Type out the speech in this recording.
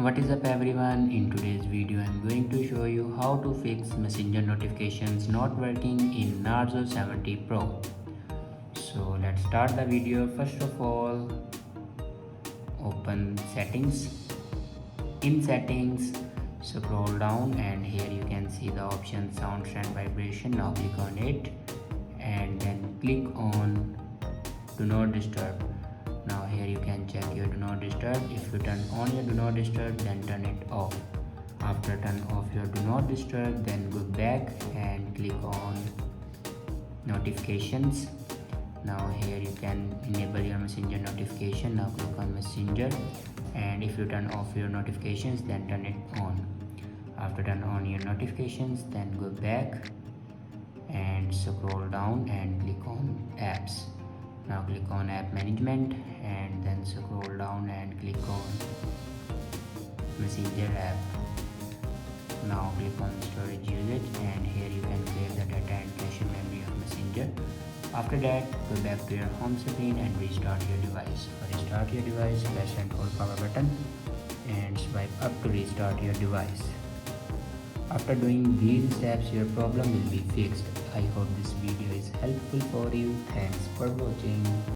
What is up everyone, in today's video I'm going to show you how to fix messenger notifications not working in Narzo 70 Pro. So let's start the video. First of all, open settings. In settings, scroll down and here you can see the option sound and vibration. Now click on it and then click on do not disturb. Now here you can check your do not disturb. If you turn on your do not disturb, then turn it off. After turn off your do not disturb, then go back and click on notifications. Now here you can enable your messenger notification. Now click on messenger, and if you turn off your notifications, then turn it on. After turn on your notifications, then go back and scroll down and click on apps. Now click on app management and then scroll down and click on messenger app. Now click on storage usage and here you can clear the data and cache memory of messenger. After that, go back to your home screen and restart your device. For restart your device, press and hold power button and swipe up to restart your device. After doing these steps, your problem will be fixed. I hope this video is helpful for you. Thanks for watching.